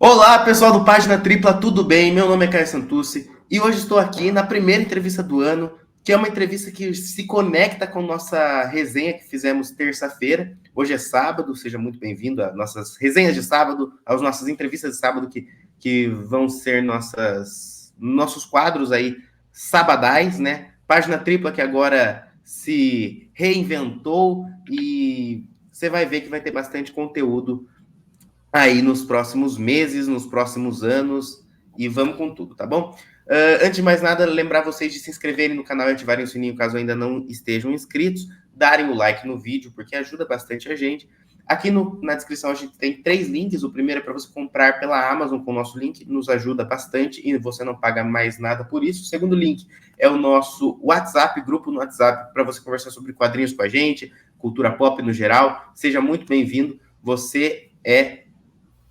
Olá, pessoal do Página Tripla, tudo bem? Meu nome é Caio Santucci e hoje estou aqui na primeira entrevista do ano, que é uma entrevista que se conecta com nossa resenha que fizemos terça-feira. Hoje é sábado, seja muito bem-vindo às nossas resenhas de sábado, às nossas entrevistas de sábado que vão ser nossos quadros aí sabadais, né? Página Tripla que agora se reinventou e você vai ver que vai ter bastante conteúdo aí nos próximos meses, nos próximos anos, e vamos com tudo, tá bom? Antes de mais nada, lembrar vocês de se inscreverem no canal e ativarem o sininho caso ainda não estejam inscritos, darem o like no vídeo, porque ajuda bastante a gente. Aqui na descrição a gente tem 3 links. O primeiro é para você comprar pela Amazon com o nosso link, nos ajuda bastante e você não paga mais nada por isso. O segundo link é o nosso WhatsApp, grupo no WhatsApp, para você conversar sobre quadrinhos com a gente, cultura pop no geral. Seja muito bem-vindo. Você é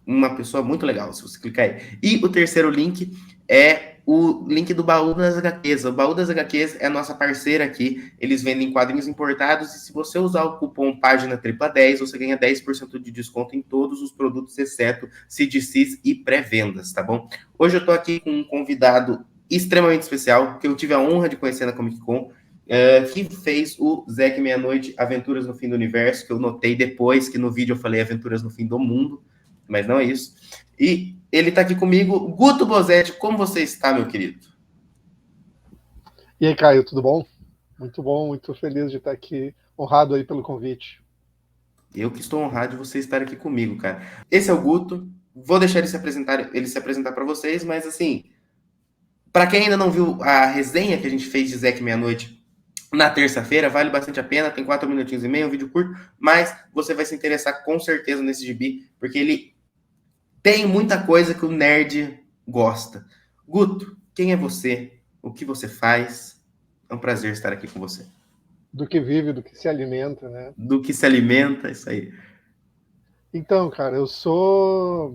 uma pessoa muito legal, se você clicar aí. E o terceiro link é o link do Baú das HQs. O Baú das HQs é a nossa parceira aqui. Eles vendem quadrinhos importados e se você usar o cupom Página Tripla 10, você ganha 10% de desconto em todos os produtos, exceto CDCs e pré-vendas, tá bom? Hoje eu tô aqui com um convidado extremamente especial, que eu tive a honra de conhecer na Comic Con, que fez o Zeke Meia-Noite Aventuras no Fim do Universo, que eu notei depois que no vídeo eu falei Aventuras no Fim do Mundo, mas não é isso. E ele está aqui comigo. Guto Bozetti, como você está, meu querido? E aí, Caio, tudo bom? Muito bom, muito feliz de estar aqui, honrado aí pelo convite. Eu que estou honrado de você estar aqui comigo, cara. Esse é o Guto. Vou deixar ele se apresentar para vocês, mas assim, para quem ainda não viu a resenha que a gente fez de Zeke Meia-Noite na terça-feira, vale bastante a pena, tem 4 minutinhos e meio, um vídeo curto, mas você vai se interessar com certeza nesse gibi, porque ele tem muita coisa que o nerd gosta. Guto, quem é você? O que você faz? É um prazer estar aqui com você. Do que vive, do que se alimenta, né? Do que se alimenta, isso aí. Então, cara, eu sou,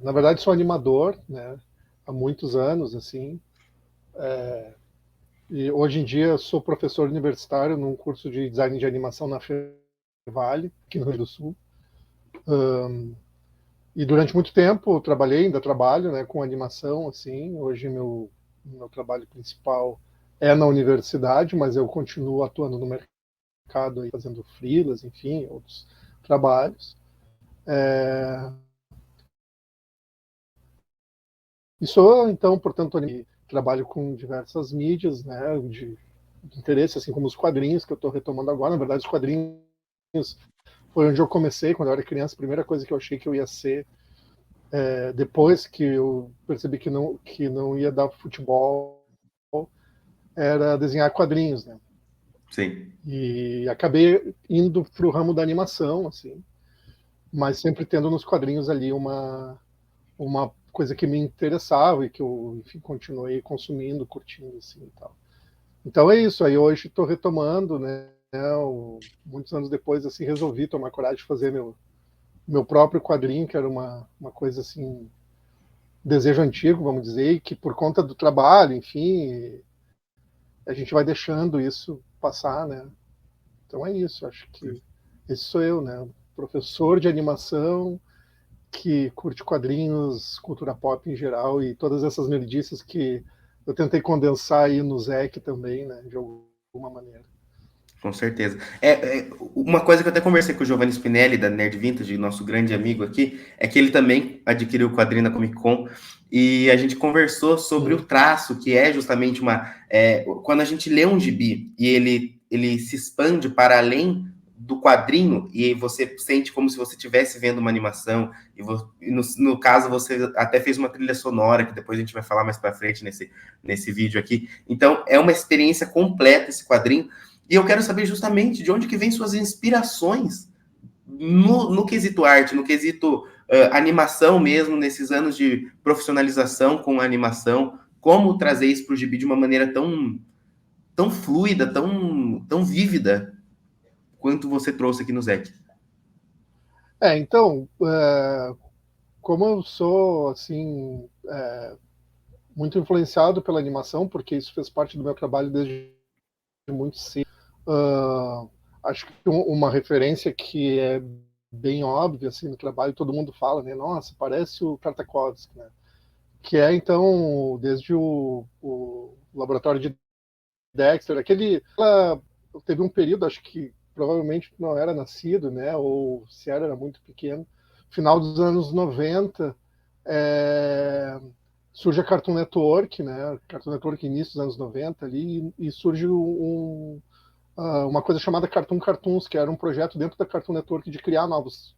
na verdade, sou animador, né? Há muitos anos, assim. E hoje em dia sou professor universitário num curso de design de animação na Fevale, aqui no Rio Grande do Sul. E durante muito tempo eu trabalhei, ainda trabalho, né, com animação, assim. Hoje meu trabalho principal é na universidade, mas eu continuo atuando no mercado aí, fazendo freelas, enfim, outros trabalhos. E sou, então, portanto, trabalho com diversas mídias, né, de interesse, assim como os quadrinhos que eu estou retomando agora. Na verdade, os quadrinhos foi onde eu comecei quando eu era criança. A primeira coisa que eu achei que eu ia ser, depois que eu percebi que não ia dar futebol, era desenhar quadrinhos, né? Sim. E acabei indo para o ramo da animação, assim, mas sempre tendo nos quadrinhos ali uma coisa que me interessava e que eu, enfim, continuei consumindo, curtindo, assim, e tal. Então é isso, aí hoje estou retomando, né, muitos anos depois, assim, resolvi tomar coragem de fazer meu próprio quadrinho, que era uma coisa, assim, desejo antigo, vamos dizer, e que por conta do trabalho, enfim, a gente vai deixando isso passar, né. Então é isso, acho que esse sou eu, né, professor de animação, que curte quadrinhos, cultura pop em geral e todas essas melodices que eu tentei condensar aí no Zeke também, né, de alguma maneira. Com certeza. Uma coisa que eu até conversei com o Giovanni Spinelli, da Nerd Vintage, nosso grande amigo aqui, é que ele também adquiriu o quadrinho na Comic Con e a gente conversou sobre o traço, que é justamente quando a gente lê um gibi e ele se expande para além do quadrinho e você sente como se você estivesse vendo uma animação e no caso você até fez uma trilha sonora que depois a gente vai falar mais para frente nesse vídeo aqui. Então é uma experiência completa esse quadrinho. E eu quero saber justamente de onde que vem suas inspirações no quesito arte, no quesito animação mesmo, nesses anos de profissionalização com a animação, como trazer isso para o gibi de uma maneira tão fluida, tão vívida, quanto você trouxe aqui no Zec. Então, como eu sou, assim, muito influenciado pela animação, porque isso fez parte do meu trabalho desde muito cedo, acho que uma referência que é bem óbvia assim no trabalho, todo mundo fala, né? Nossa, parece o Tartakovsky, né? Que é então desde o laboratório de Dexter, ela teve um período, acho que provavelmente não era nascido, né? Ou se era muito pequeno, final dos anos 90, surge a Cartoon Network, né? Cartoon Network início dos anos 90 ali, e surge uma coisa chamada Cartoon Cartoons, que era um projeto dentro da Cartoon Network de criar novos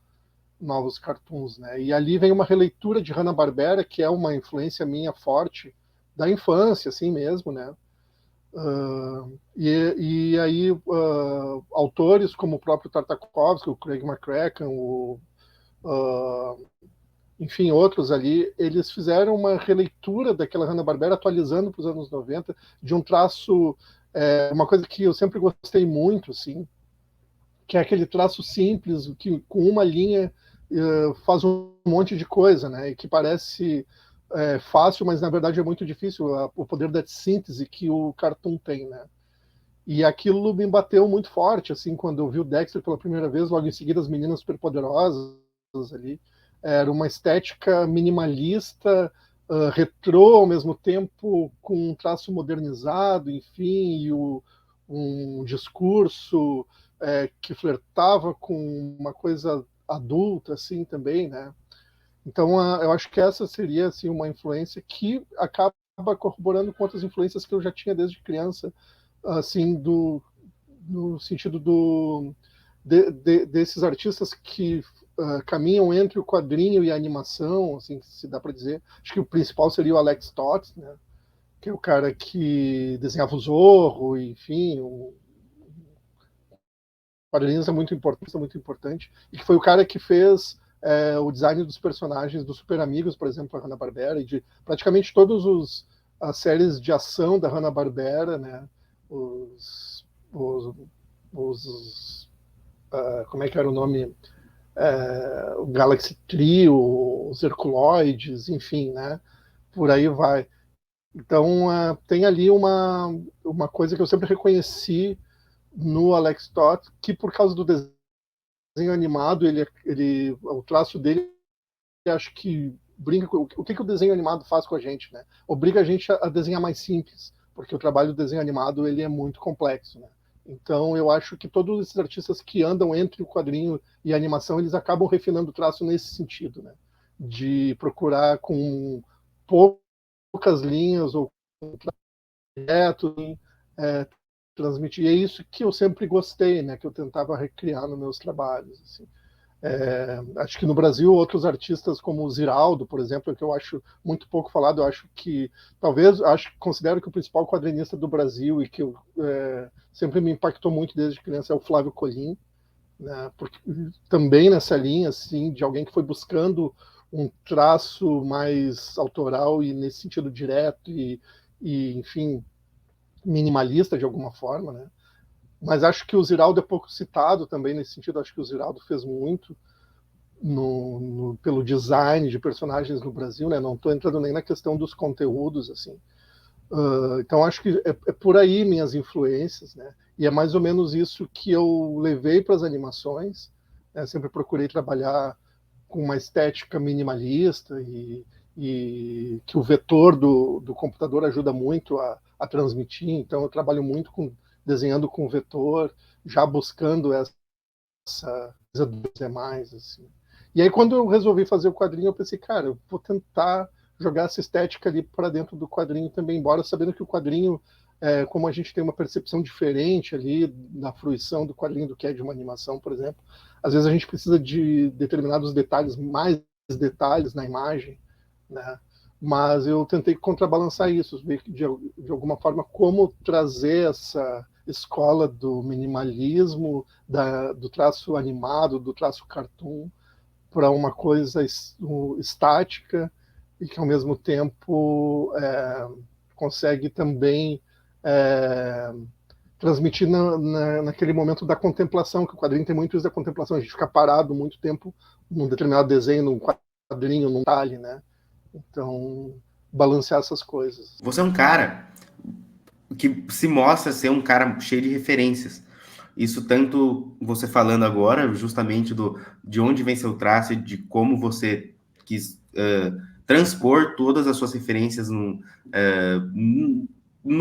cartoons, né? E ali vem uma releitura de Hanna-Barbera, que é uma influência minha forte da infância, assim mesmo, né? E aí autores como o próprio Tartakovsky, o Craig McCracken, enfim, outros ali, eles fizeram uma releitura daquela Hanna-Barbera, atualizando para os anos 90, de um traço, uma coisa que eu sempre gostei muito, assim, que é aquele traço simples, que com uma linha faz um monte de coisa, né? E que parece fácil, mas na verdade é muito difícil, o poder da síntese que o Cartoon tem, né? E aquilo me bateu muito forte, assim, quando eu vi o Dexter pela primeira vez, logo em seguida as Meninas Superpoderosas ali. Era uma estética minimalista, retrô ao mesmo tempo, com um traço modernizado, enfim, e um discurso que flertava com uma coisa adulta, assim, também, né? Então, eu acho que essa seria, assim, uma influência que acaba corroborando com outras influências que eu já tinha desde criança, assim, no sentido desses artistas que caminham entre o quadrinho e a animação, assim, se dá para dizer. Acho que o principal seria o Alex Toth, né? Que é o cara que desenhava o Zorro, enfim, o quadrinhos é muito importante, e que foi o cara que fez o design dos personagens dos Super Amigos, por exemplo, a Hanna-Barbera, e de praticamente todas as séries de ação da Hanna-Barbera, né? Como é que era o nome? O Galaxy Trio, os Herculoides, enfim, né? Por aí vai. Então, tem ali uma coisa que eu sempre reconheci no Alex Toth, que por causa do desenho animado, o traço dele, acho que brinca com o que o desenho animado faz com a gente, né? Obriga a gente a desenhar mais simples, porque o trabalho do desenho animado ele é muito complexo, né? Então eu acho que todos esses artistas que andam entre o quadrinho e a animação, eles acabam refinando o traço nesse sentido, né? De procurar com poucas linhas ou direto, é, transmitir. E é isso que eu sempre gostei, né? Que eu tentava recriar nos meus trabalhos, assim. Acho que no Brasil, outros artistas como o Ziraldo, por exemplo, que eu acho muito pouco falado, eu acho que, talvez, considero que o principal quadrinista do Brasil e que sempre me impactou muito desde criança é o Flávio Colim, né, porque também nessa linha, assim, de alguém que foi buscando um traço mais autoral e nesse sentido direto enfim, minimalista de alguma forma, né? Mas acho que o Ziraldo é pouco citado também nesse sentido. Acho que o Ziraldo fez muito pelo design de personagens no Brasil, né? Não estou entrando nem na questão dos conteúdos, assim. Então acho que é por aí minhas influências, né? E é mais ou menos isso que eu levei para as animações, né? Sempre procurei trabalhar com uma estética minimalista e que o vetor do computador ajuda muito a transmitir. Então eu trabalho muito desenhando com vetor, já buscando essa coisa dos demais, assim. E aí, quando eu resolvi fazer o quadrinho, eu pensei, cara, eu vou tentar jogar essa estética ali para dentro do quadrinho também, embora sabendo que o quadrinho, como a gente tem uma percepção diferente ali na fruição do quadrinho do que é de uma animação, por exemplo, às vezes a gente precisa de determinados detalhes, mais detalhes na imagem, né? Mas eu tentei contrabalançar isso, ver de alguma forma como trazer essa escola do minimalismo, do traço animado, do traço cartoon, para uma coisa estática e que ao mesmo tempo consegue também transmitir naquele momento da contemplação, que o quadrinho tem muito isso da contemplação, a gente fica parado muito tempo num determinado desenho, num quadrinho, num detalhe, né? Então, balancear essas coisas. Você é um cara que se mostra ser um cara cheio de referências. Isso tanto você falando agora, justamente de onde vem seu traço, de como você quis transpor todas as suas referências no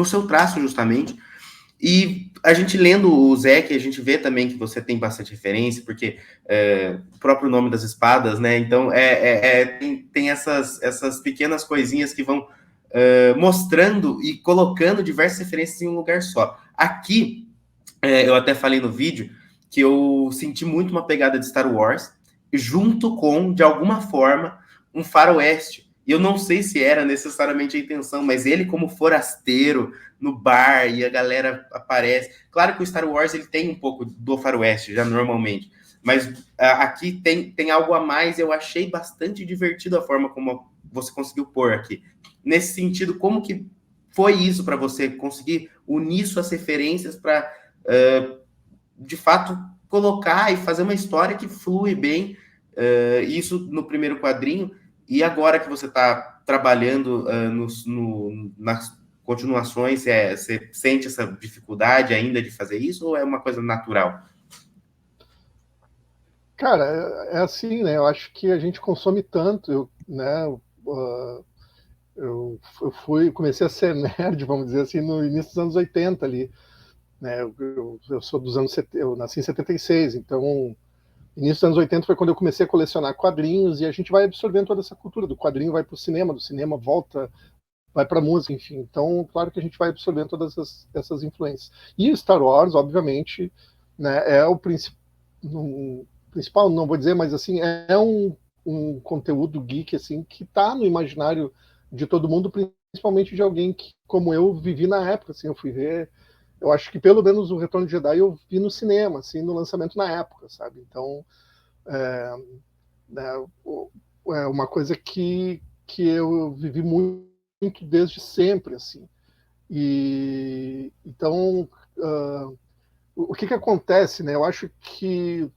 seu traço, justamente. E a gente lendo o Zeke, a gente vê também que você tem bastante referência, porque o próprio nome das espadas, né? Então, tem essas pequenas coisinhas que vão mostrando e colocando diversas referências em um lugar só. Aqui, eu até falei no vídeo que eu senti muito uma pegada de Star Wars, junto com, de alguma forma, um faroeste. E eu não sei se era necessariamente a intenção, mas ele como forasteiro no bar e a galera aparece. Claro que o Star Wars ele tem um pouco do faroeste, já normalmente. Mas aqui tem algo a mais. Eu achei bastante divertido a forma como você conseguiu pôr aqui. Nesse sentido, como que foi isso para você conseguir unir suas referências para de fato colocar e fazer uma história que flui bem, isso no primeiro quadrinho, e agora que você está trabalhando nas continuações, você sente essa dificuldade ainda de fazer isso, ou é uma coisa natural? Cara, é assim, né? Eu acho que a gente consome tanto, né? Comecei a ser nerd, vamos dizer assim, no início dos anos 80 ali, né? Eu sou dos anos 70, eu nasci em 76, então início dos anos 80 foi quando eu comecei a colecionar quadrinhos e a gente vai absorvendo toda essa cultura do quadrinho, vai para o cinema, do cinema volta, vai para a música, enfim. Então, claro que a gente vai absorvendo todas essas influências. E Star Wars, obviamente, né, é o principal, não vou dizer, mas assim, é um conteúdo geek assim que está no imaginário de todo mundo, principalmente de alguém que, como eu, vivi na época. Assim, eu fui ver, eu acho que pelo menos o Retorno de Jedi eu vi no cinema, assim, no lançamento na época, sabe? Então, é, é uma coisa que eu vivi muito desde sempre, assim. E então, o que acontece, né? Eu acho que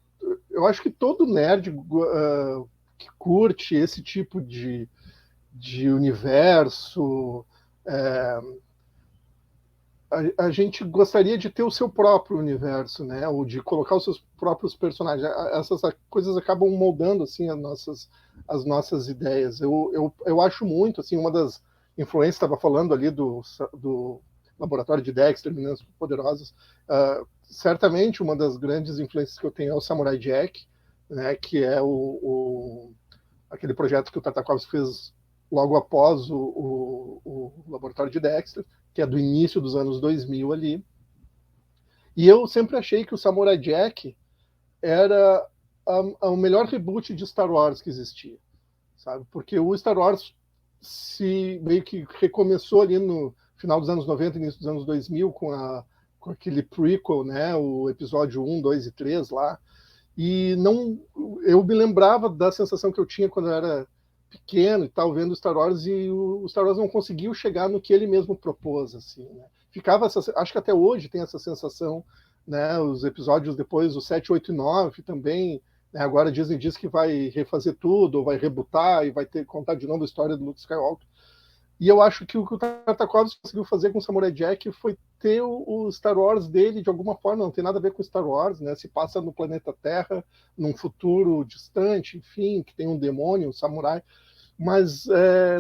todo nerd que curte esse tipo de universo, é, a gente gostaria de ter o seu próprio universo, né? Ou de colocar os seus próprios personagens. Essas coisas acabam moldando assim as nossas ideias. Eu acho muito assim, uma das influências, estava falando ali do Laboratório de Dexter, Meninas Poderosas. Certamente uma das grandes influências que eu tenho é o Samurai Jack, né? Que é aquele projeto que o Tartakovsky fez logo após o Laboratório de Dexter, que é do início dos anos 2000 ali. E eu sempre achei que o Samurai Jack era o melhor reboot de Star Wars que existia, sabe? Porque o Star Wars se meio que recomeçou ali no final dos anos 90, início dos anos 2000, com aquele prequel, né? O episódio 1, 2 e 3 lá. E não, eu me lembrava da sensação que eu tinha quando eu era pequeno e tal, vendo Star Wars, e o Star Wars não conseguiu chegar no que ele mesmo propôs, assim, né? Acho que até hoje tem essa sensação, né? Os episódios depois, o 7, 8 e 9 também, né? Agora a Disney diz que vai refazer tudo, ou vai rebootar, e vai ter que contar de novo a história do Luke Skywalker. E eu acho que o Tartakovsky conseguiu fazer com o Samurai Jack foi ter o Star Wars dele de alguma forma, não tem nada a ver com Star Wars, né? Se passa no planeta Terra, num futuro distante, enfim, que tem um demônio, um samurai, mas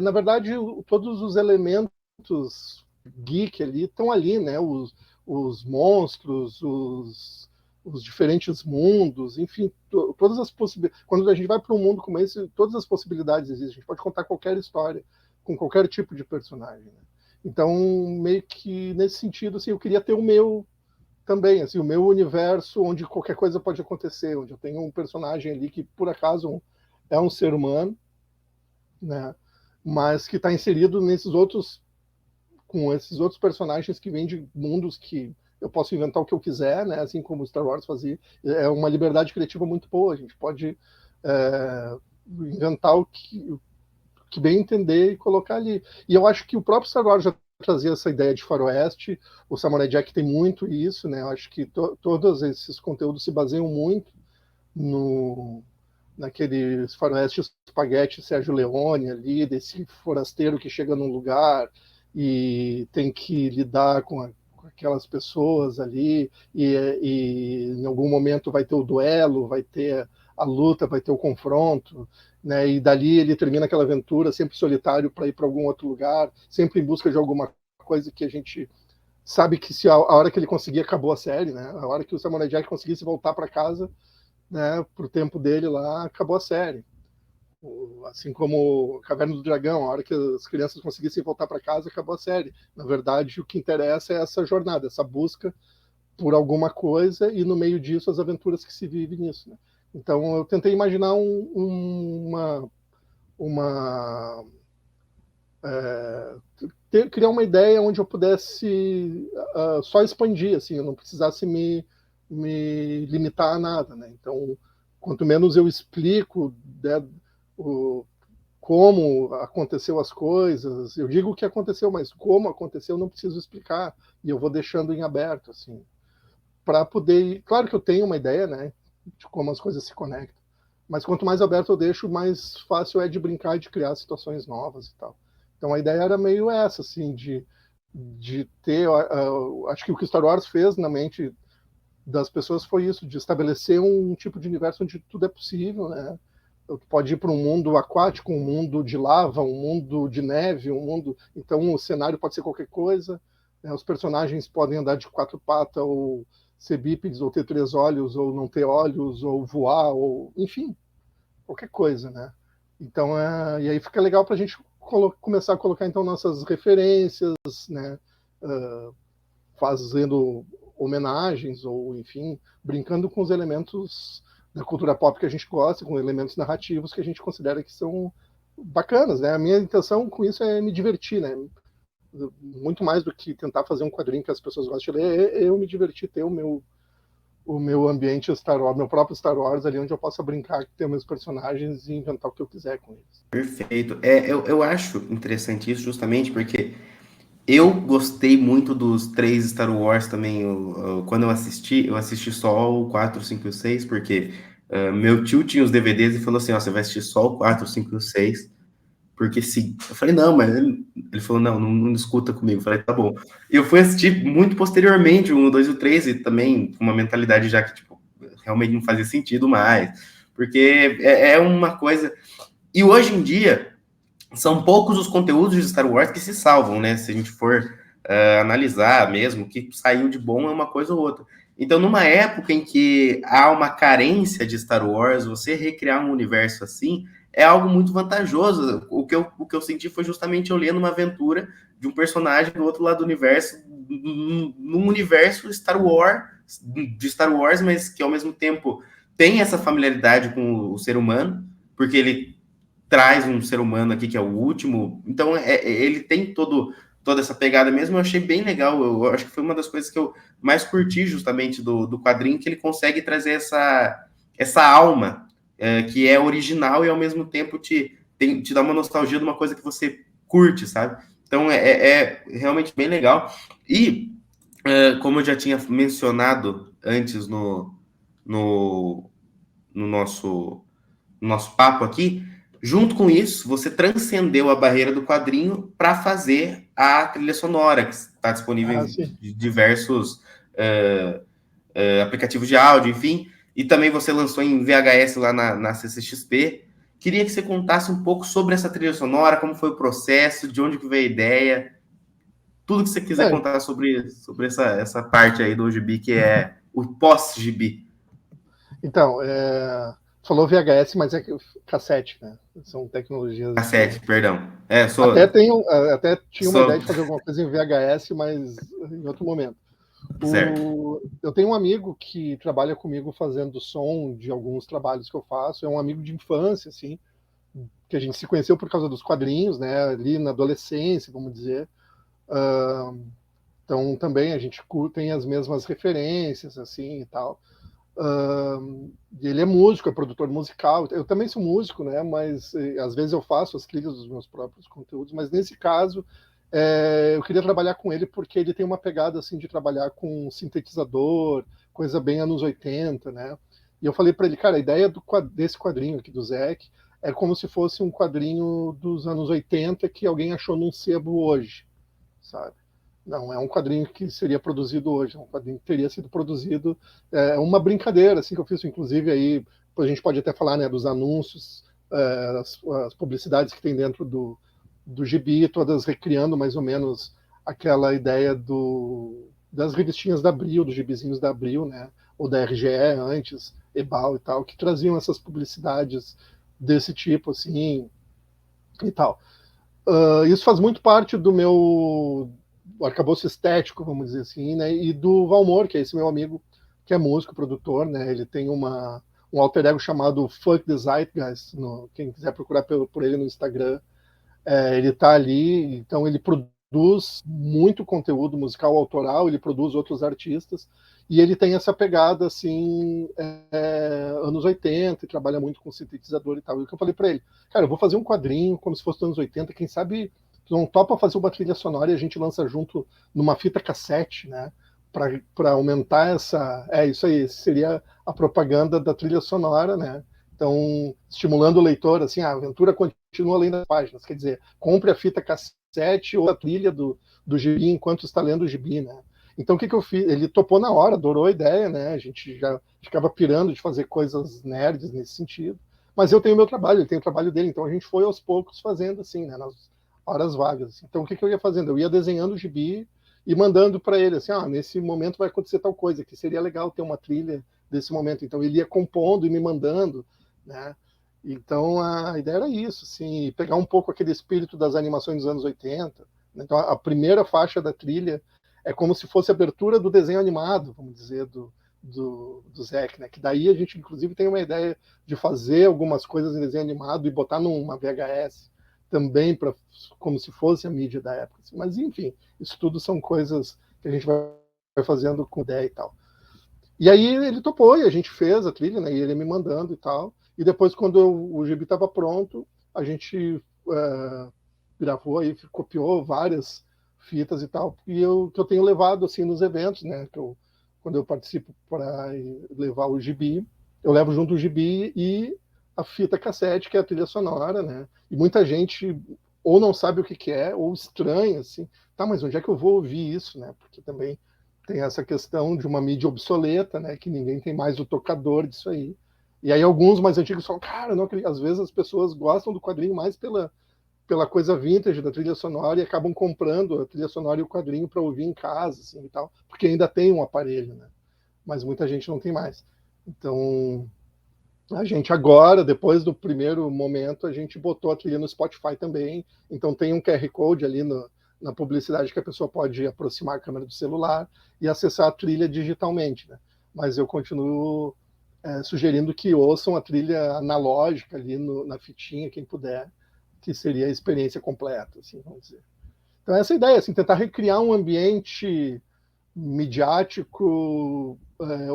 na verdade todos os elementos geek ali estão ali, né? Os monstros, os diferentes mundos, enfim, todas as possibilidades. Quando a gente vai para um mundo como esse, todas as possibilidades existem. A gente pode contar qualquer história com qualquer tipo de personagem. Né? Então, meio que nesse sentido, assim, eu queria ter o meu também, assim, o meu universo onde qualquer coisa pode acontecer, onde eu tenho um personagem ali que por acaso é um ser humano, né? Mas que está inserido com esses outros personagens que vêm de mundos que eu posso inventar o que eu quiser, né? Assim como Star Wars fazia. É uma liberdade criativa muito boa. A gente pode inventar o que bem entender e colocar ali. E eu acho que o próprio Star Wars já trazia essa ideia de faroeste, o Samurai Jack tem muito isso, né? Eu acho que todos esses conteúdos se baseiam muito naquele faroeste espaguete Sérgio Leone ali, desse forasteiro que chega num lugar e tem que lidar com com aquelas pessoas ali, e em algum momento vai ter o duelo, vai ter a luta, vai ter o confronto, né? E dali ele termina aquela aventura sempre solitário para ir para algum outro lugar, sempre em busca de alguma coisa que a gente sabe que se a hora que ele conseguir acabou a série, né? A hora que o Samurai Jack conseguisse voltar para casa, né, pro tempo dele lá, acabou a série. Assim como Caverna do Dragão, a hora que as crianças conseguissem voltar para casa, acabou a série. Na verdade, o que interessa é essa jornada, essa busca por alguma coisa e no meio disso as aventuras que se vivem nisso, né? Então eu tentei imaginar uma criar uma ideia onde eu pudesse só expandir, assim, eu não precisasse me limitar a nada, né? Então, quanto menos eu explico, né, como aconteceu as coisas, eu digo o que aconteceu, mas como aconteceu eu não preciso explicar, e eu vou deixando em aberto, assim, para poder. Claro que eu tenho uma ideia, né, de como as coisas se conectam, mas quanto mais aberto eu deixo, mais fácil é de brincar e de criar situações novas e tal. Então a ideia era meio essa, assim, de ter. Acho que o que Star Wars fez na mente das pessoas foi isso, de estabelecer um tipo de universo onde tudo é possível, né? Tu pode ir para um mundo aquático, um mundo de lava, um mundo de neve, um mundo. Então o cenário pode ser qualquer coisa, né? Os personagens podem andar de quatro patas, ou ser bípedes, ou ter três olhos, ou não ter olhos, ou voar, ou enfim, qualquer coisa, né? Então, e aí fica legal para a gente começar a colocar então nossas referências, né? Fazendo homenagens ou, enfim, brincando com os elementos da cultura pop que a gente gosta, com elementos narrativos que a gente considera que são bacanas, né? A minha intenção com isso é me divertir, né? Muito mais do que tentar fazer um quadrinho que as pessoas gostam de ler, eu me divertir, ter o meu ambiente Star Wars, meu próprio Star Wars ali, onde eu possa brincar, ter meus personagens e inventar o que eu quiser com eles. Perfeito. Eu acho interessante isso justamente porque eu gostei muito dos três Star Wars também. Quando eu assisti só o 4, 5 e o 6, porque meu tio tinha os DVDs e falou assim: ó, você vai assistir só o 4, 5 e o 6, porque sim. Eu falei, não, mas ele falou, não discuta comigo. Eu falei, tá bom. E eu fui assistir muito posteriormente o 1, 2 e o 3, e também com uma mentalidade já que, tipo, realmente não fazia sentido mais, porque é uma coisa. E hoje em dia, são poucos os conteúdos de Star Wars que se salvam, né? Se a gente for analisar mesmo, o que saiu de bom é uma coisa ou outra. Então, numa época em que há uma carência de Star Wars, você recriar um universo assim é algo muito vantajoso. O que eu senti foi justamente eu lendo uma aventura de um personagem do outro lado do universo, num universo de Star Wars, mas que ao mesmo tempo tem essa familiaridade com o ser humano, porque ele traz um ser humano aqui que é o último. Então, ele tem toda essa pegada mesmo. Eu achei bem legal. Eu acho que foi uma das coisas que eu mais curti justamente do quadrinho, que ele consegue trazer essa alma que é original e ao mesmo tempo te dá uma nostalgia de uma coisa que você curte, sabe? Então, é realmente bem legal. E, como eu já tinha mencionado antes no, no nosso papo aqui, junto com isso, você transcendeu a barreira do quadrinho para fazer a trilha sonora, que está disponível em diversos aplicativos de áudio, enfim, e também você lançou em VHS lá na CCXP. Queria que você contasse um pouco sobre essa trilha sonora, como foi o processo, de onde que veio a ideia, tudo que você quiser contar sobre essa parte aí do gibi, que é o pós-gibi. Então, falou VHS, mas é cassete, né? São tecnologias. Cassete, perdão. Até tinha uma ideia de fazer alguma coisa em VHS, mas em outro momento. Eu tenho um amigo que trabalha comigo fazendo som de alguns trabalhos que eu faço. É um amigo de infância, assim, que a gente se conheceu por causa dos quadrinhos, né? Ali na adolescência, vamos dizer. Então também a gente tem as mesmas referências, assim, e tal. Ele é músico, é produtor musical. Eu também sou músico, né? Mas às vezes eu faço as trilhas dos meus próprios conteúdos. Mas nesse caso, eu queria trabalhar com ele porque ele tem uma pegada assim de trabalhar com sintetizador, coisa bem anos 80, né? E eu falei para ele, cara, a ideia desse quadrinho aqui do Zek é como se fosse um quadrinho dos anos 80 que alguém achou num sebo hoje, sabe? Não é um quadrinho que seria produzido hoje, é um quadrinho que teria sido produzido, uma brincadeira, assim, que eu fiz, inclusive, aí, a gente pode até falar, né, dos anúncios, as publicidades que tem dentro do gibi, todas recriando mais ou menos aquela ideia das revistinhas da Abril, dos gibizinhos da Abril, né, ou da RGE antes, Ebal e tal, que traziam essas publicidades desse tipo, assim, e tal. Isso faz muito parte do meu arcabouço estético, vamos dizer assim, né? E do Valmor, que é esse meu amigo, que é músico, produtor, né? Ele tem um alter ego chamado Fuck the Zeitgeist, quem quiser procurar por ele no Instagram. Ele está ali, então ele produz muito conteúdo musical autoral, ele produz outros artistas, e ele tem essa pegada, assim, anos 80, e trabalha muito com sintetizador e tal. E o que eu falei para ele, cara, eu vou fazer um quadrinho como se fosse dos anos 80, quem sabe tu não topa fazer uma trilha sonora e a gente lança junto numa fita cassete, né? Para aumentar essa. Isso aí, seria a propaganda da trilha sonora, né? Então, estimulando o leitor, assim, a aventura continua além das páginas. Quer dizer, compre a fita cassete ou a trilha do gibi enquanto está lendo o gibi, né? Então, o que eu fiz? Ele topou na hora, adorou a ideia, né? A gente já ficava pirando de fazer coisas nerds nesse sentido. Mas eu tenho o meu trabalho, ele tem o trabalho dele. Então, a gente foi aos poucos fazendo, assim, né? Nas horas vagas. Então, o que eu ia fazendo? Eu ia desenhando o gibi e mandando para ele, assim, nesse momento vai acontecer tal coisa, que seria legal ter uma trilha desse momento. Então, ele ia compondo e me mandando, né? Então a ideia era isso, assim, pegar um pouco aquele espírito das animações dos anos 80. Então a primeira faixa da trilha é como se fosse a abertura do desenho animado, vamos dizer, do Zek, né? Que daí a gente inclusive tem uma ideia de fazer algumas coisas em desenho animado e botar numa VHS também, como se fosse a mídia da época. Assim. Mas enfim, isso tudo são coisas que a gente vai fazendo com ideia e tal. E aí ele topou e a gente fez a trilha, né? E ele me mandando e tal. E depois, quando o gibi estava pronto, a gente gravou aí, copiou várias fitas e tal. E que eu tenho levado assim nos eventos, né? Quando eu participo para levar o gibi, eu levo junto o gibi e a fita cassete, que é a trilha sonora, né? E muita gente ou não sabe o que é, ou estranha, assim. Tá, mas onde é que eu vou ouvir isso, né? Porque também tem essa questão de uma mídia obsoleta, né? Que ninguém tem mais o tocador disso aí. E aí alguns mais antigos falam, cara, não acredito. Às vezes as pessoas gostam do quadrinho mais pela coisa vintage da trilha sonora e acabam comprando a trilha sonora e o quadrinho para ouvir em casa, assim, e tal, porque ainda tem um aparelho, né? Mas muita gente não tem mais. Então, a gente agora, depois do primeiro momento, a gente botou a trilha no Spotify também. Então tem um QR Code ali na publicidade que a pessoa pode aproximar a câmera do celular e acessar a trilha digitalmente, né? Mas eu continuo sugerindo que ouçam a trilha analógica ali na fitinha, quem puder, que seria a experiência completa, assim, vamos dizer. Então essa é a ideia, assim, tentar recriar um ambiente midiático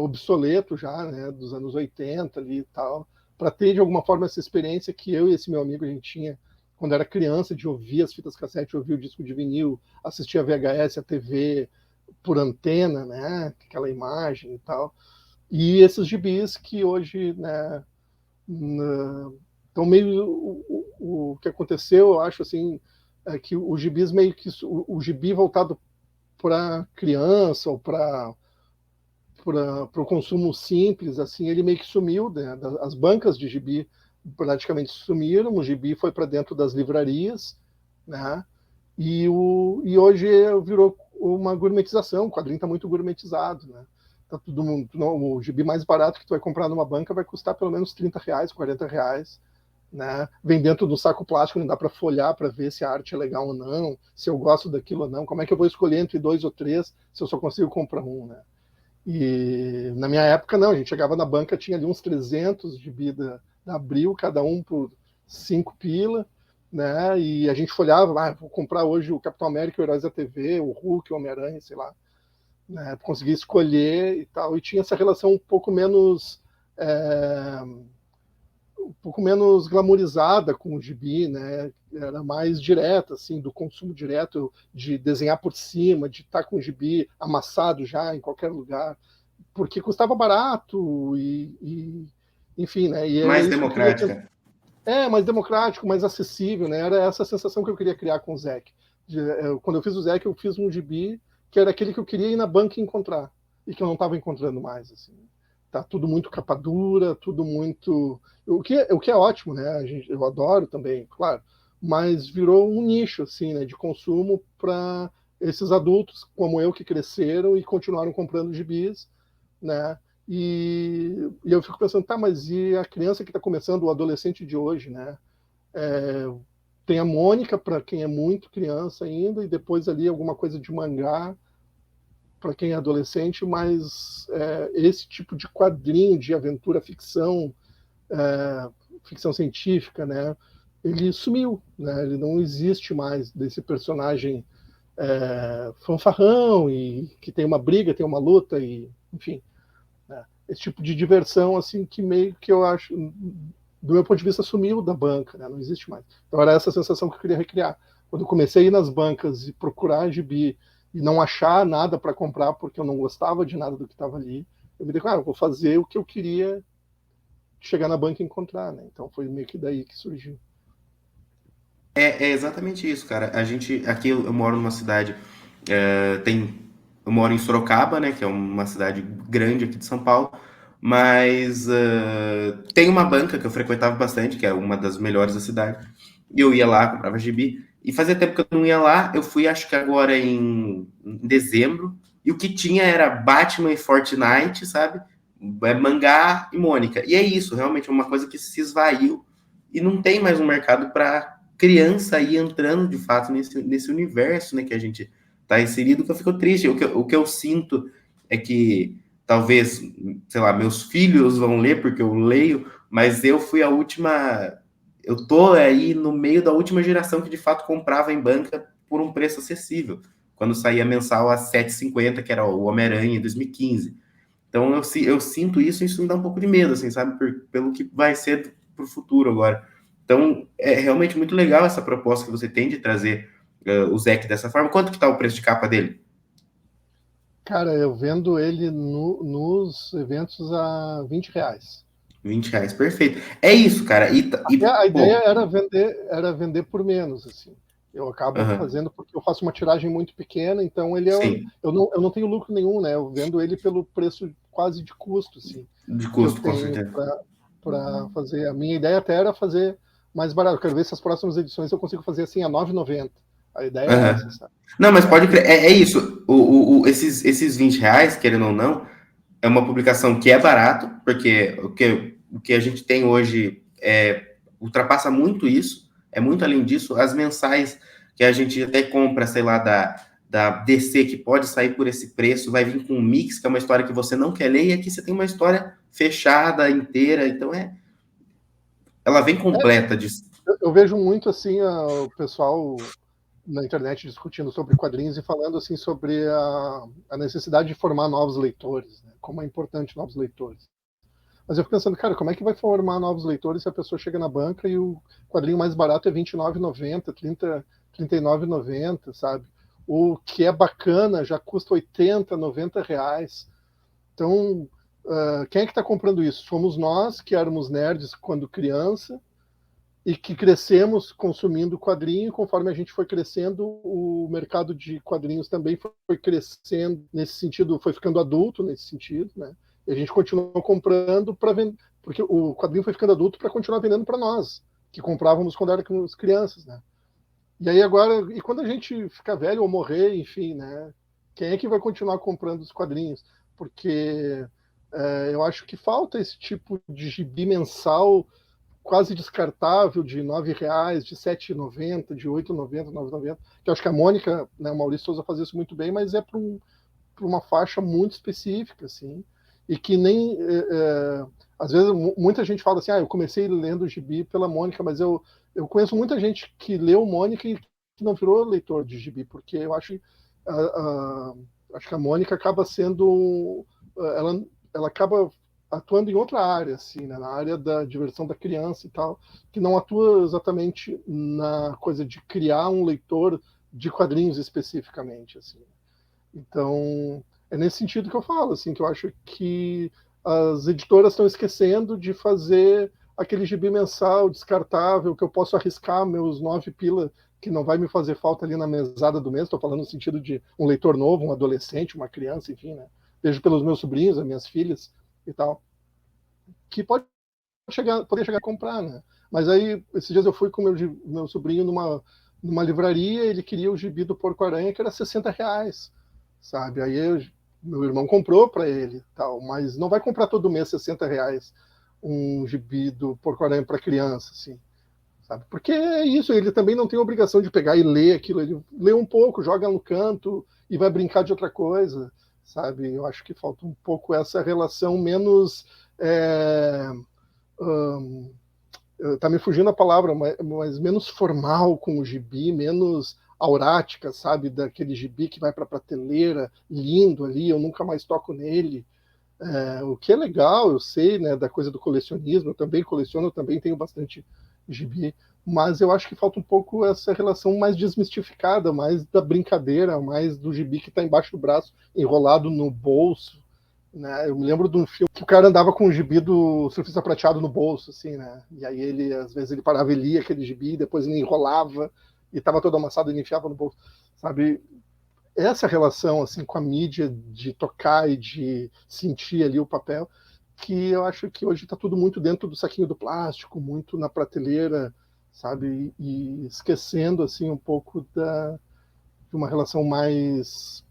obsoleto já, né, dos anos 80 ali e tal, para ter de alguma forma essa experiência que eu e esse meu amigo a gente tinha quando era criança, de ouvir as fitas cassete, ouvir o disco de vinil, assistir a VHS, a TV por antena, né, aquela imagem e tal. E esses gibis que hoje, né, então meio o que aconteceu, eu acho assim, é que o gibis meio que o gibi voltado para criança ou para o consumo simples, assim, ele meio que sumiu, né? As bancas de gibi praticamente sumiram, o gibi foi para dentro das livrarias, né? E hoje virou uma gourmetização, o quadrinho está muito gourmetizado, né? Tá todo mundo, o gibi mais barato que tu vai comprar numa banca vai custar pelo menos R$30, R$40, né? Vem dentro do saco plástico, não dá para folhar para ver se a arte é legal ou não, se eu gosto daquilo ou não. Como é que eu vou escolher entre 2 ou 3 se eu só consigo comprar um, né? E na minha época, não, a gente chegava na banca, tinha ali uns 300 de vida da Abril, cada um por 5 pila, né? E a gente folhava, vou comprar hoje o Capitão América, o Heróis da TV, o Hulk, o Homem-Aranha, sei lá, né? Conseguir escolher e tal, e tinha essa relação um pouco menos glamourizada com o gibi, né? Era mais direta, assim, do consumo direto, de desenhar por cima, de estar com o gibi amassado já em qualquer lugar, porque custava barato enfim, né? E era Mais isso que eu queria. democrática. Mais democrático, mais acessível, né? Era essa sensação que eu queria criar com o Zek, quando eu fiz o Zeke, eu fiz um gibi que era aquele que eu queria ir na banca encontrar, e que eu não estava encontrando mais, assim. Tá tudo muito capa dura, tudo muito... O que é ótimo, né? Eu adoro também, claro, mas virou um nicho, assim, né, de consumo para esses adultos como eu que cresceram e continuaram comprando gibis, né? E eu fico pensando, tá, mas e a criança que está começando, o adolescente de hoje, né? Tem a Mônica para quem é muito criança ainda, e depois ali alguma coisa de mangá para quem é adolescente, mas esse tipo de quadrinho de aventura, ficção, ficção científica, né? Ele sumiu, né? Ele não existe mais desse personagem fanfarrão e que tem uma briga, tem uma luta e, enfim, né? Esse tipo de diversão assim que meio que eu acho, do meu ponto de vista, sumiu da banca, né? Não existe mais. Então era essa sensação que eu queria recriar. Quando eu comecei a ir nas bancas e procurar gibi e não achar nada para comprar porque eu não gostava de nada do que estava ali, eu me dei, eu vou fazer o que eu queria chegar na banca e encontrar, né? Então foi meio que daí que surgiu. É exatamente isso, cara. A gente, aqui eu moro numa cidade, eu moro em Sorocaba, né, que é uma cidade grande aqui de São Paulo, mas tem uma banca que eu frequentava bastante, que é uma das melhores da cidade, e eu ia lá, comprava gibi, e fazia tempo que eu não ia lá, eu fui acho que agora em dezembro, e o que tinha era Batman e Fortnite, sabe? Mangá e Mônica. E é isso, realmente é uma coisa que se esvaiu, e não tem mais um mercado para criança aí entrando de fato nesse universo, né, que a gente está inserido, que eu fico triste. O que eu sinto é que talvez, sei lá, meus filhos vão ler porque eu leio, mas eu fui a última, eu tô aí no meio da última geração que de fato comprava em banca por um preço acessível, quando saía mensal a 7,50, que era o Homem-Aranha em 2015. Então eu sinto isso e isso me dá um pouco de medo, assim, sabe, pelo que vai ser para o futuro agora. Então, é realmente muito legal essa proposta que você tem de trazer o Zeke dessa forma. Quanto que tá o preço de capa dele? Cara, eu vendo ele nos eventos a R$ 20. R$ 20, perfeito. É isso, cara. A ideia Bom, era vender por menos, assim. Eu acabo uhum, fazendo porque eu faço uma tiragem muito pequena, então sim, eu não tenho lucro nenhum, né? Eu vendo ele pelo preço quase de custo, assim, de que eu custo, com tenho certeza. para fazer. A minha ideia até era fazer mais barato. Eu quero ver se as próximas edições eu consigo fazer assim a R$ 9,90. A ideia é essa, Uhum. sabe? Não, mas É, pode crer, é isso. Esses R$ 20, querendo ou não, é uma publicação que é barato, porque o que a gente tem hoje ultrapassa muito isso, é muito além disso. As mensais que a gente até compra, sei lá, da DC, que pode sair por esse preço, vai vir com um mix, que é uma história que você não quer ler, e aqui você tem uma história fechada, inteira, então ela vem completa disso. eu vejo muito assim o pessoal na internet discutindo sobre quadrinhos e falando assim sobre a necessidade de formar novos leitores, né? Como é importante novos leitores. Mas eu fico pensando, cara, como é que vai formar novos leitores se a pessoa chega na banca e o quadrinho mais barato é R$ 29,90, 39,90, sabe? O que é bacana já custa 80, R$ 90. Então, quem é que está comprando isso? Somos nós, que éramos nerds quando criança, e que crescemos consumindo quadrinho, e conforme a gente foi crescendo, o mercado de quadrinhos também foi crescendo nesse sentido, foi ficando adulto nesse sentido, né? E a gente continuou comprando para vender, porque o quadrinho foi ficando adulto para continuar vendendo para nós, que comprávamos quando éramos crianças, né? E aí agora, e quando a gente ficar velho ou morrer, enfim, né? Quem é que vai continuar comprando os quadrinhos? Porque eu acho que falta esse tipo de gibi mensal quase descartável de R$ 9, de R$ 7,90, de R$ 8,90, R$ 9,90. Que eu acho que a Mônica, né, o Maurício Souza faz isso muito bem, mas é para uma faixa muito específica, assim, e que nem às vezes muita gente fala assim, eu comecei lendo o gibi pela Mônica, mas eu conheço muita gente que leu Mônica e que não virou leitor de gibi, porque eu acho que a Mônica acaba sendo ela acaba atuando em outra área, assim, né, na área da diversão da criança e tal, que não atua exatamente na coisa de criar um leitor de quadrinhos especificamente, assim. Então, é nesse sentido que eu falo, assim, que eu acho que as editoras estão esquecendo de fazer aquele gibi mensal, descartável, que eu posso arriscar meus 9 pila, que não vai me fazer falta ali na mesada do mês, estou falando no sentido de um leitor novo, um adolescente, uma criança, enfim, né? Vejo pelos meus sobrinhos, as minhas filhas e tal, que poder chegar a comprar, né? Mas aí, esses dias eu fui com meu sobrinho numa livraria, ele queria o gibi do Porco-Aranha, que era R$ 60, sabe? Meu irmão comprou para ele, tal, mas não vai comprar todo mês R$ 60 um gibi do Porco-Aranha para criança, assim, sabe? Porque é isso, ele também não tem obrigação de pegar e ler aquilo, ele lê um pouco, joga no canto e vai brincar de outra coisa, sabe? Eu acho que falta um pouco essa relação menos... tá me fugindo a palavra, mas menos formal com o gibi, menos aurática, sabe? Daquele gibi que vai para a prateleira, lindo ali, eu nunca mais toco nele. O que é legal, eu sei, né, da coisa do colecionismo, eu também coleciono, eu também tenho bastante gibi, mas eu acho que falta um pouco essa relação mais desmistificada, mais da brincadeira, mais do gibi que está embaixo do braço, enrolado no bolso, né? Eu me lembro de um filme que o cara andava com o gibi do Surfista Prateado no bolso, assim, né? E aí ele, às vezes, ele parava e lia aquele gibi, depois ele enrolava e estava todo amassado e ele enfiava no bolso, sabe? Essa relação, assim, com a mídia de tocar e de sentir ali o papel, que eu acho que hoje está tudo muito dentro do saquinho do plástico, muito na prateleira, sabe? E esquecendo, assim, um pouco de uma relação mais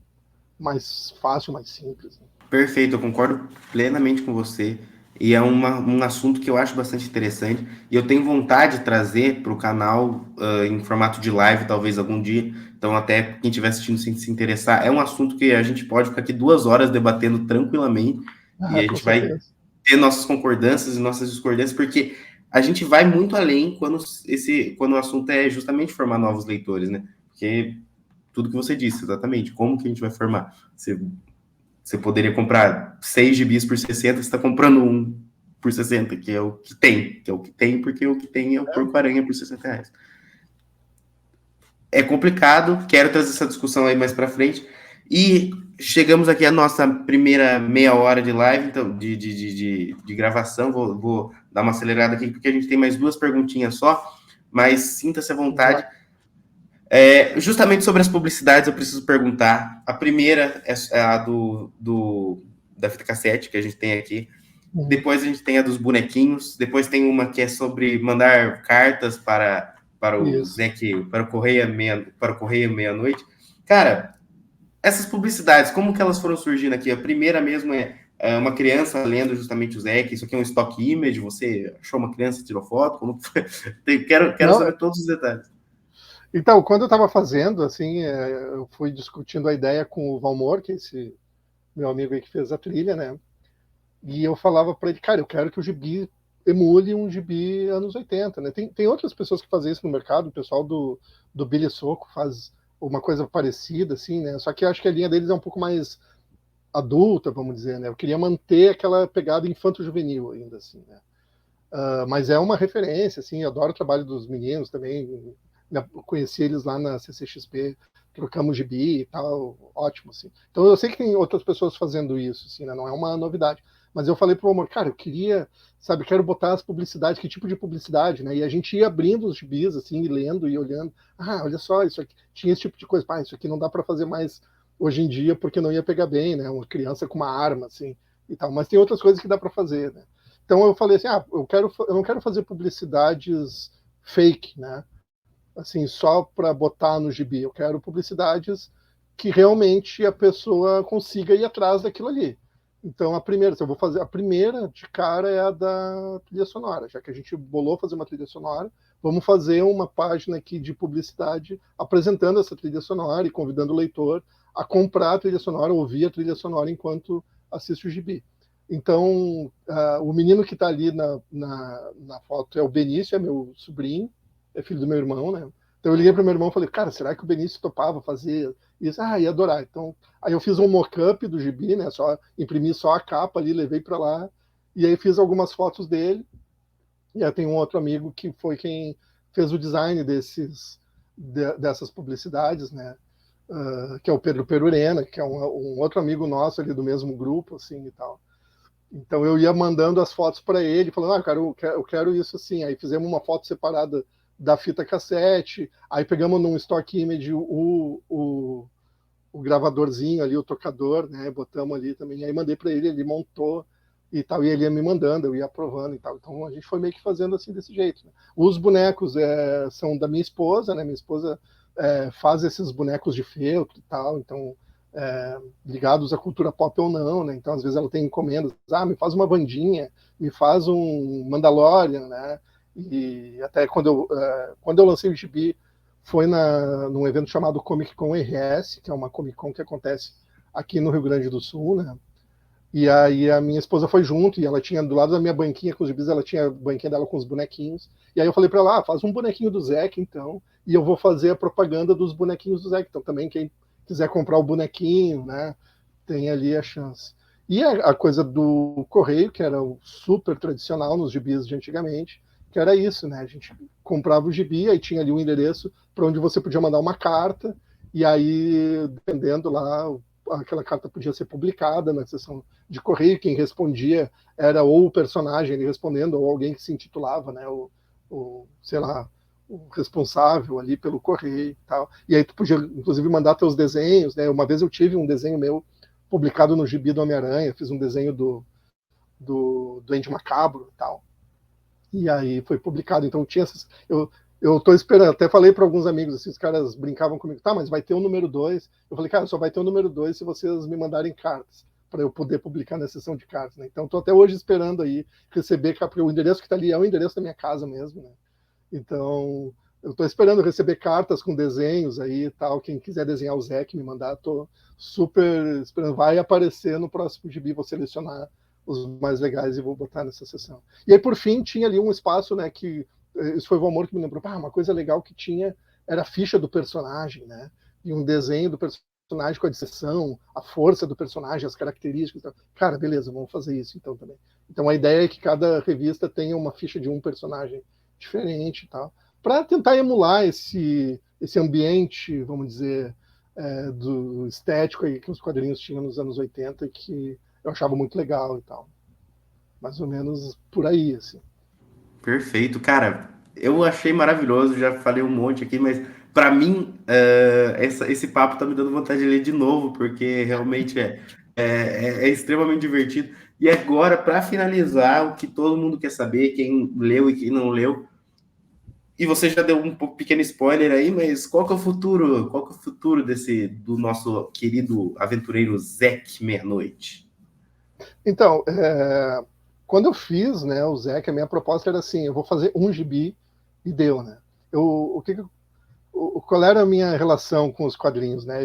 fácil, mais simples, né? Perfeito, eu concordo plenamente com você. E é um assunto que eu acho bastante interessante. E eu tenho vontade de trazer para o canal em formato de live, talvez algum dia. Então, até quem estiver assistindo se interessar, é um assunto que a gente pode ficar aqui 2 horas debatendo tranquilamente. E a Com gente vai certeza. ter nossas concordâncias e nossas discordâncias, porque a gente vai muito além quando o assunto é justamente formar novos leitores, né? Porque tudo que você disse, exatamente. Como que a gente vai formar? Você poderia comprar 6 gibis por 60, você está comprando um por 60, que é o que tem. Que é o que tem, porque o que tem é o Porco-Aranha por R$ 60. É complicado, quero trazer essa discussão aí mais para frente. E chegamos aqui à nossa primeira meia hora de live, então, de gravação. Vou dar uma acelerada aqui, porque a gente tem mais 2 perguntinhas só, mas sinta-se à vontade. Justamente sobre as publicidades, eu preciso perguntar. A primeira é a da fita cassete, que a gente tem aqui. Depois a gente tem a dos bonequinhos. Depois tem uma que é sobre mandar cartas para o Isso. Zec, para o Correio Meia-Noite. Cara, essas publicidades, como que elas foram surgindo aqui? A primeira mesmo é uma criança lendo justamente o Zec. Isso aqui é um stock image. Você achou uma criança e tirou foto? Como que foi? Quero Não, saber todos os detalhes. então, quando eu estava fazendo, assim, eu fui discutindo a ideia com o Valmor, que é esse meu amigo aí que fez a trilha, né? E eu falava para ele, cara, eu quero que o gibi emule um gibi anos 80, né? Tem outras pessoas que fazem isso no mercado, o pessoal do Billy Soco faz uma coisa parecida, assim, né? Só que eu acho que a linha deles é um pouco mais adulta, vamos dizer, né? Eu queria manter aquela pegada infanto-juvenil ainda, assim, né? Mas é uma referência, assim, eu adoro o trabalho dos meninos também, eu conheci eles lá na CCXP, trocamos gibi e tal, ótimo, assim. Então eu sei que tem outras pessoas fazendo isso, assim, né? Não é uma novidade. Mas eu falei pro amor, cara, eu queria, sabe, quero botar as publicidades, que tipo de publicidade, né? E a gente ia abrindo os gibis, assim, e lendo e olhando. Ah, olha só, isso aqui, tinha esse tipo de coisa. Isso aqui não dá para fazer mais hoje em dia, porque não ia pegar bem, né? Uma criança com uma arma, assim, e tal. Mas tem outras coisas que dá para fazer, né? Então eu falei assim, eu não quero fazer publicidades fake, né? Assim, só para botar no gibi. Eu quero publicidades que realmente a pessoa consiga ir atrás daquilo ali. Então, se eu vou fazer a primeira de cara é a da trilha sonora, já que a gente bolou fazer uma trilha sonora, vamos fazer uma página aqui de publicidade apresentando essa trilha sonora e convidando o leitor a comprar a trilha sonora, ouvir a trilha sonora enquanto assiste o gibi. Então, o menino que está ali na foto é o Benício, é meu sobrinho, é filho do meu irmão, né? Então eu liguei para o meu irmão e falei, cara, será que o Benício topava fazer isso? Ah, ia adorar. Então, aí eu fiz um mock-up do gibi, né? Imprimi só a capa ali, levei para lá, e aí fiz algumas fotos dele. E aí tem um outro amigo que foi quem fez o design dessas publicidades, né? Que é o Pedro Perurena, que é um outro amigo nosso ali do mesmo grupo, assim, e tal. Então eu ia mandando as fotos para ele, falando, cara, eu quero isso assim. Aí fizemos uma foto separada da fita cassete, aí pegamos num stock image o gravadorzinho ali, o tocador, né? Botamos ali também. Aí mandei para ele, ele montou e tal, e ele ia me mandando, eu ia aprovando e tal. Então a gente foi meio que fazendo assim desse jeito. Né? Os bonecos são da minha esposa, né? Minha esposa faz esses bonecos de feltro e tal, então ligados à cultura pop ou não, né? Então às vezes ela tem encomendas, me faz uma Wandinha, me faz um Mandalorian, né? E até quando eu lancei o gibi foi num evento chamado Comic Con RS, que é uma Comic Con que acontece aqui no Rio Grande do Sul, né? E aí a minha esposa foi junto, e ela tinha, do lado da minha banquinha com os gibis, ela tinha a banquinha dela com os bonequinhos. E aí eu falei para ela, faz um bonequinho do Zek, então, e eu vou fazer a propaganda dos bonequinhos do Zek. Então também quem quiser comprar o bonequinho, né, tem ali a chance. E a coisa do correio, que era o super tradicional nos gibis de antigamente, que era isso, né? A gente comprava o gibi, aí tinha ali um endereço para onde você podia mandar uma carta, e aí, dependendo lá, aquela carta podia ser publicada na seção de correio, quem respondia era ou o personagem ele respondendo, ou alguém que se intitulava, né, sei lá, o responsável ali pelo correio e tal. E aí tu podia, inclusive, mandar teus desenhos, né? Uma vez eu tive um desenho meu publicado no gibi do Homem-Aranha, fiz um desenho do Duende Macabro e tal. E aí foi publicado, então tinha essas... Eu tô esperando, até falei para alguns amigos, assim, os caras brincavam comigo, tá, mas vai ter o número 2. Eu falei, cara, só vai ter o número 2 se vocês me mandarem cartas, para eu poder publicar na sessão de cartas, né? Então tô até hoje esperando aí receber, porque o endereço que tá ali é o endereço da minha casa mesmo, né? Então, eu tô esperando receber cartas com desenhos aí e tal, quem quiser desenhar o Zé, que me mandar, tô super esperando, vai aparecer no próximo gibi, vou selecionar os mais legais e vou botar nessa sessão. E aí, por fim, tinha ali um espaço, né, que isso foi o Valmor que me lembrou, uma coisa legal que tinha era a ficha do personagem, né, e um desenho do personagem com a descrição, a força do personagem, as características. Cara, beleza, vamos fazer isso então também. Então a ideia é que cada revista tenha uma ficha de um personagem diferente e tal, para tentar emular esse ambiente, vamos dizer, do estético aí que os quadrinhos tinham nos anos 80, que eu achava muito legal e tal. Mais ou menos por aí, assim. Perfeito, cara. Eu achei maravilhoso, já falei um monte aqui, mas para mim esse papo tá me dando vontade de ler de novo, porque realmente é extremamente divertido. E agora, para finalizar, o que todo mundo quer saber, quem leu e quem não leu, e você já deu um pequeno spoiler aí, mas qual que é o futuro? Qual que é o futuro do nosso querido aventureiro Zek Meia-Noite? Então, quando eu fiz, né, o Zek, a minha proposta era assim, eu vou fazer um gibi e deu, né? Qual era a minha relação com os quadrinhos, né?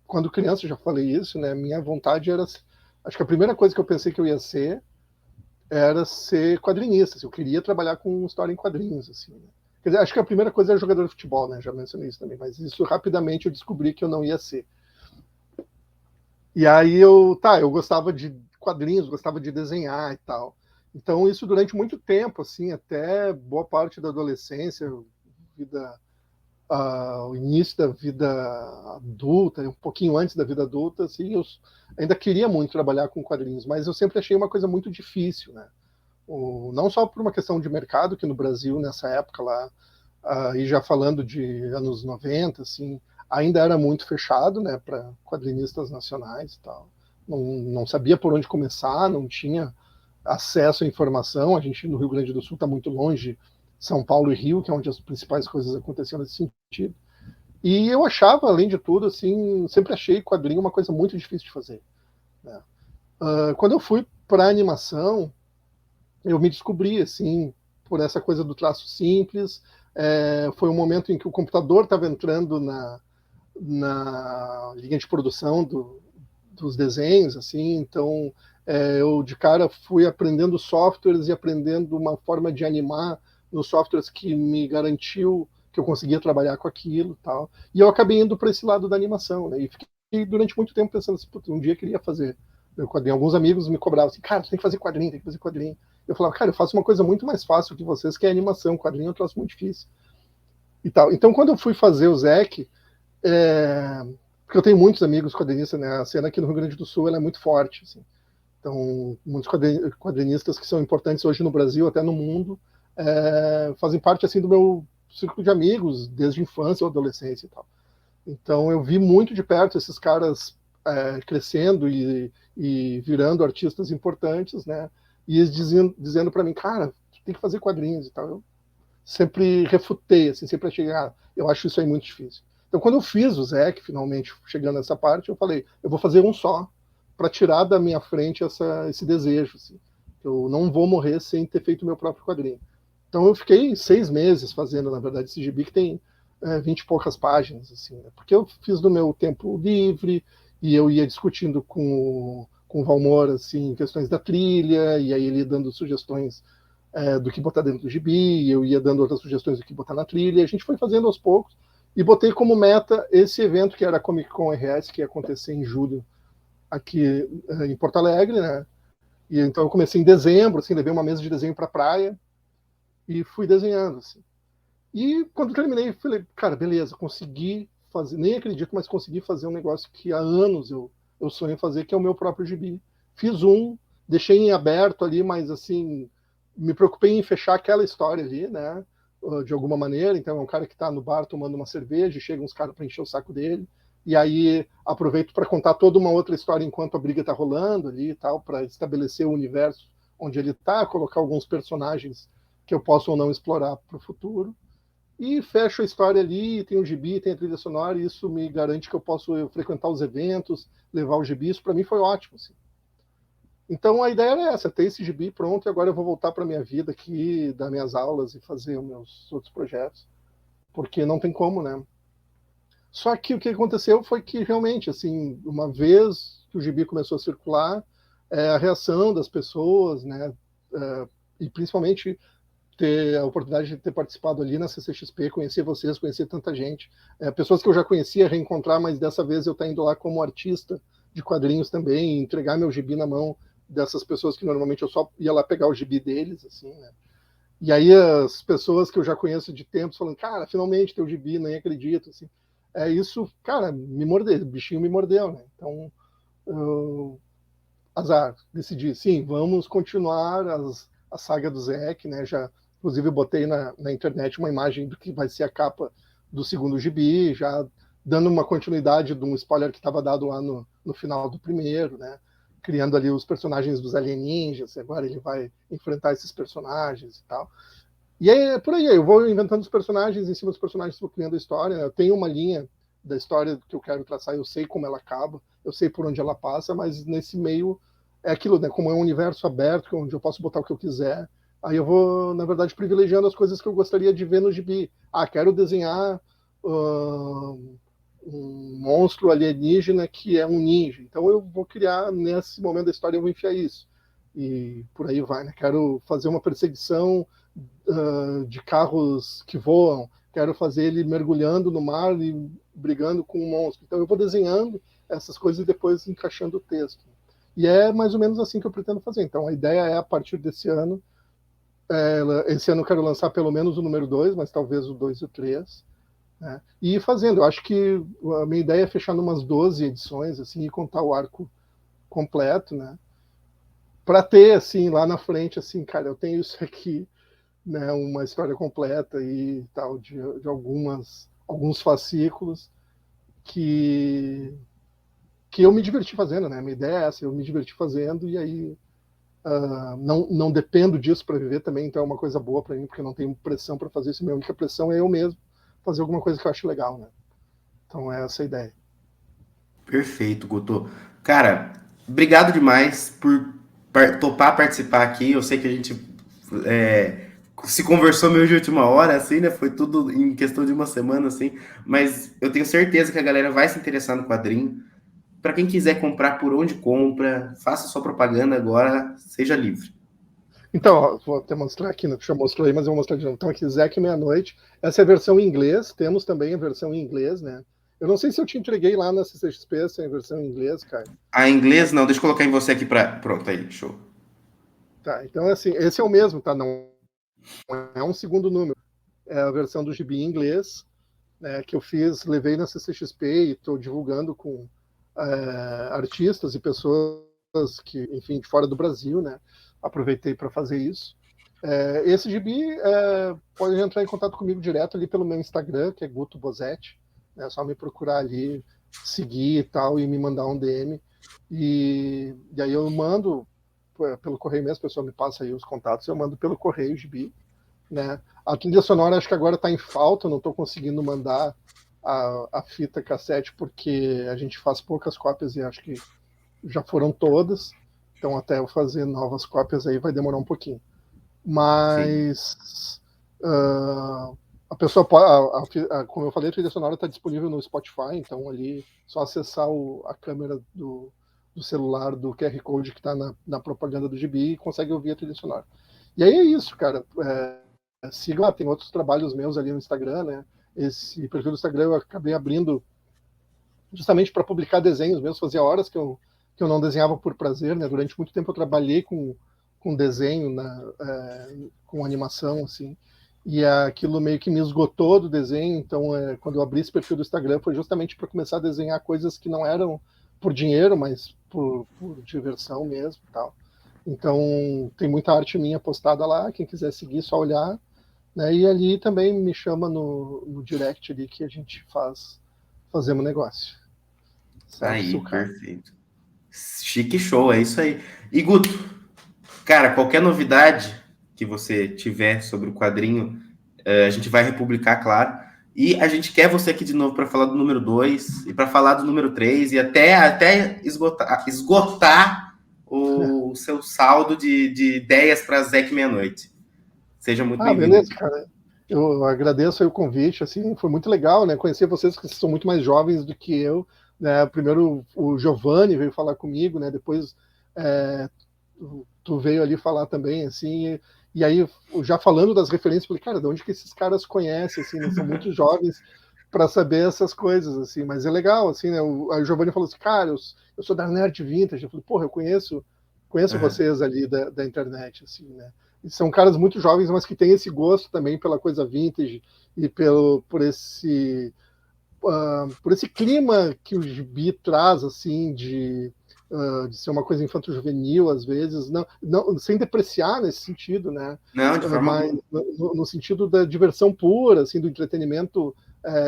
Quando criança, já falei isso, né? Minha vontade era, acho que a primeira coisa que eu pensei que eu ia ser era ser quadrinista. Assim, eu queria trabalhar com história em quadrinhos, assim. Né? Quer dizer, acho que a primeira coisa era jogador de futebol, né? Já mencionei isso também, mas isso rapidamente eu descobri que eu não ia ser. E aí eu gostava de quadrinhos, gostava de desenhar e tal. Então isso durante muito tempo, assim, até boa parte da adolescência, o início da vida adulta, um pouquinho antes da vida adulta, assim, eu ainda queria muito trabalhar com quadrinhos, mas eu sempre achei uma coisa muito difícil, né? Não só por uma questão de mercado, que no Brasil, nessa época lá, e já falando de anos 90, assim, ainda era muito fechado, né, para quadrinistas nacionais e tal. Não sabia por onde começar, não tinha acesso à informação. A gente no Rio Grande do Sul está muito longe, São Paulo e Rio, que é onde as principais coisas aconteciam nesse sentido. E eu achava, além de tudo, assim, sempre achei quadrinho uma coisa muito difícil de fazer. Né? Quando eu fui para a animação, eu me descobri, assim, por essa coisa do traço simples. Foi um momento em que o computador estava entrando na linha de produção dos desenhos, assim, então eu de cara fui aprendendo softwares e aprendendo uma forma de animar nos softwares que me garantiu que eu conseguia trabalhar com aquilo, tal. E eu acabei indo para esse lado da animação, né? E fiquei durante muito tempo pensando assim, um dia eu queria fazer meu quadrinho. Alguns amigos me cobravam assim, cara, tem que fazer quadrinho, tem que fazer quadrinho. Eu falava, cara, eu faço uma coisa muito mais fácil que vocês, que é animação. Quadrinho é um troço muito difícil. E tal. Então, quando eu fui fazer o Zek, porque eu tenho muitos amigos quadrinistas, né? A cena aqui no Rio Grande do Sul ela é muito forte. Assim. Então, muitos quadrinistas que são importantes hoje no Brasil, até no mundo, fazem parte assim do meu círculo de amigos, desde a infância ou adolescência e tal. Então, eu vi muito de perto esses caras crescendo e virando artistas importantes, né? E eles dizendo para mim, cara, tem que fazer quadrinhos e tal. Eu sempre refutei, assim, sempre achei, eu acho isso aí muito difícil. Então, quando eu fiz o Zec, finalmente chegando nessa parte, eu falei, eu vou fazer um só, para tirar da minha frente esse desejo. Assim. Eu não vou morrer sem ter feito meu próprio quadrinho. Então, eu fiquei 6 meses fazendo, na verdade, esse gibi que tem 20 e poucas páginas, assim, né? Porque eu fiz no meu tempo livre, e eu ia discutindo com o Valmor, assim, questões da trilha, e aí ele ia dando sugestões do que botar dentro do gibi, eu ia dando outras sugestões do que botar na trilha, e a gente foi fazendo aos poucos, e botei como meta esse evento que era a Comic Con RS, que ia acontecer em julho aqui em Porto Alegre, né? E então eu comecei em dezembro, assim, levei uma mesa de desenho para a praia e fui desenhando, assim. E quando terminei, falei, cara, beleza, consegui fazer, nem acredito, mas consegui fazer um negócio que há anos eu sonho em fazer, que é o meu próprio gibi. Fiz deixei em aberto ali, mas assim, me preocupei em fechar aquela história ali, né? De alguma maneira. Então é um cara que está no bar tomando uma cerveja, chegam uns caras para encher o saco dele, e aí aproveito para contar toda uma outra história enquanto a briga está rolando ali e tal, para estabelecer o universo onde ele está, colocar alguns personagens que eu possa ou não explorar para o futuro. E fecho a história ali, tem o gibi, tem a trilha sonora, e isso me garante que eu posso frequentar os eventos, levar o gibi. Isso para mim foi ótimo. Assim. Então a ideia era essa, ter esse gibi pronto, e agora eu vou voltar para a minha vida aqui, dar minhas aulas e fazer os meus outros projetos, porque não tem como, né? Só que o que aconteceu foi que realmente, assim, uma vez que o gibi começou a circular, a reação das pessoas, né, e principalmente ter a oportunidade de ter participado ali na CCXP, conhecer vocês, conhecer tanta gente, pessoas que eu já conhecia, reencontrar, mas dessa vez eu estar indo lá como artista de quadrinhos também, entregar meu gibi na mão dessas pessoas que normalmente eu só ia lá pegar o gibi deles, assim, né? E aí as pessoas que eu já conheço de tempos falando, cara, finalmente teu gibi, nem acredito, assim. Isso, cara, me mordeu, o bichinho me mordeu, né? Então, azar, decidi, sim, vamos continuar a saga do Zek, né? Já, inclusive, eu botei na internet uma imagem do que vai ser a capa do segundo gibi, já dando uma continuidade de um spoiler que estava dado lá no final do primeiro, né? Criando ali os personagens dos Alien Ninjas, agora ele vai enfrentar esses personagens e tal. E é por aí, eu vou inventando os personagens, em cima dos personagens vou criando a história, né? Eu tenho uma linha da história que eu quero traçar, eu sei como ela acaba, eu sei por onde ela passa, mas nesse meio é aquilo, né? Como é um universo aberto, onde eu posso botar o que eu quiser, aí eu vou, na verdade, privilegiando as coisas que eu gostaria de ver no gibi. Quero desenhar um monstro alienígena que é um ninja, então eu vou criar, nesse momento da história, eu vou enfiar isso. E por aí vai, né? Quero fazer uma perseguição de carros que voam, quero fazer ele mergulhando no mar e brigando com um monstro. Então eu vou desenhando essas coisas e depois encaixando o texto. E é mais ou menos assim que eu pretendo fazer. Então a ideia é, a partir desse ano, esse ano eu quero lançar pelo menos o número 2, mas talvez o 2 e o 3. Né? E ir fazendo. Eu acho que a minha ideia é fechar umas 12 edições assim, e contar o arco completo, né? Para ter, assim, lá na frente, assim, cara, eu tenho isso aqui, né, uma história completa e tal, de alguns fascículos que eu me diverti fazendo, né? Minha ideia é essa, eu me diverti fazendo e aí não dependo disso para viver também, então é uma coisa boa para mim, porque eu não tenho pressão para fazer isso, minha única pressão é eu mesmo fazer alguma coisa que eu acho legal, né? Então é essa a ideia. Perfeito, Guto. Cara, obrigado demais por topar participar aqui. Eu sei que a gente se conversou meio de última hora, assim, né? Foi tudo em questão de uma semana, assim. Mas eu tenho certeza que a galera vai se interessar no quadrinho. Para quem quiser comprar, por onde compra, faça sua propaganda agora, seja livre. Então, ó, vou até mostrar aqui, não já mostrou aí, mas eu vou mostrar de novo. Então, aqui, Zeke Meia-Noite. Essa é a versão em inglês, temos também a versão em inglês, né? Eu não sei se eu te entreguei lá na CCXP essa versão em inglês, cara. A inglês, não, deixa eu colocar em você aqui para. Pronto, aí, show. Tá, então, assim, esse é o mesmo, tá? Não é um segundo número. É a versão do gibi em inglês, né, que eu fiz, levei na CCXP e estou divulgando com artistas e pessoas que, enfim, de fora do Brasil, né? Aproveitei para fazer isso. Esse gibi pode entrar em contato comigo direto ali pelo meu Instagram, que é Guto Bosetti. É só me procurar ali, seguir e tal, e me mandar um DM. E aí eu mando pelo correio mesmo, a pessoa me passa aí os contatos, eu mando pelo correio gibi, né? A trilha sonora acho que agora está em falta, eu não estou conseguindo mandar a fita cassete porque a gente faz poucas cópias e acho que já foram todas, então até eu fazer novas cópias aí vai demorar um pouquinho. Mas a pessoa pode, como eu falei, a trilha sonora está disponível no Spotify, então ali só acessar a câmera do celular do QR Code que está na propaganda do gibi e consegue ouvir a trilha sonora. E aí é isso, cara. Siga lá, tem outros trabalhos meus ali no Instagram, né? Esse perfil do Instagram eu acabei abrindo justamente para publicar desenhos meus, fazia horas que eu não desenhava por prazer, né? Durante muito tempo eu trabalhei com desenho, com animação, assim, e aquilo meio que me esgotou do desenho, então quando eu abri esse perfil do Instagram foi justamente para começar a desenhar coisas que não eram por dinheiro, mas por diversão mesmo e tal. Então tem muita arte minha postada lá, quem quiser seguir, só olhar, né? E ali também me chama no direct ali que a gente fazemos negócio. Certo, Aí, Sucar? perfeito. Chique show, é isso aí. E Guto, cara, qualquer novidade que você tiver sobre o quadrinho, a gente vai republicar, claro. E a gente quer você aqui de novo para falar do número 2 e para falar do número 3 e até esgotar o seu saldo de ideias para Zeke Meia-Noite. Seja muito bem-vindo. Beleza, cara. Eu agradeço aí o convite, assim, foi muito legal, né? Conhecer vocês que são muito mais jovens do que eu, né? Primeiro o Giovanni veio falar comigo, né? Depois tu veio ali falar também, assim, e aí já falando das referências, falei, cara, de onde que esses caras conhecem, assim, né? São muito jovens para saber essas coisas, assim, mas é legal, assim, né? O Giovanni falou assim, cara, eu sou da Nerd Vintage, eu falei, porra, eu conheço vocês ali da internet, assim, né? São caras muito jovens, mas que têm esse gosto também pela coisa vintage e por esse clima que o gibi traz, assim, de ser uma coisa infanto-juvenil, às vezes, não, sem depreciar nesse sentido, né? Não, de forma Mas alguma. no sentido da diversão pura, assim, do entretenimento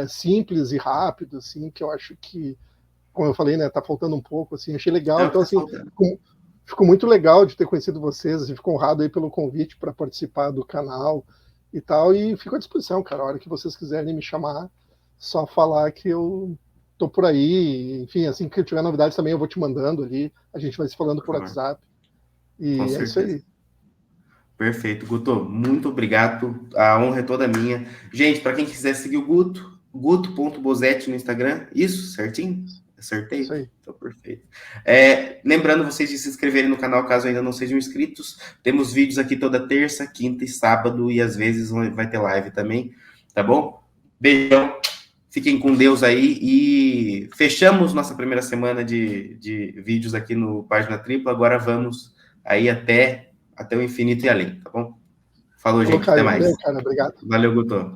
simples e rápido, assim, que eu acho que, como eu falei, né, tá faltando um pouco, assim, achei legal. É o que Então, tá assim, faltando. ficou muito legal de ter conhecido vocês, assim, fico honrado aí pelo convite para participar do canal e tal, e fico à disposição, cara, a hora que vocês quiserem me chamar, só falar que eu tô por aí, enfim, assim que eu tiver novidades também eu vou te mandando ali, a gente vai se falando Por por favor. WhatsApp, Com e é isso certeza. aí. Perfeito, Guto. Muito obrigado. A honra é toda minha. Gente, para quem quiser seguir o Guto, guto.bosetti no Instagram. Isso, certinho? Isso Acertei? aí. Então, perfeito. Lembrando vocês de se inscreverem no canal caso ainda não sejam inscritos. Temos vídeos aqui toda terça, quinta e sábado, e às vezes vai ter live também, tá bom? Beijão. Fiquem com Deus aí e fechamos nossa primeira semana de vídeos aqui no Página Tripla. Agora vamos aí até o infinito e além, tá bom? Falou, Falou, gente. Até Caio, mais. valeu, cara, obrigado. Valeu, Guto.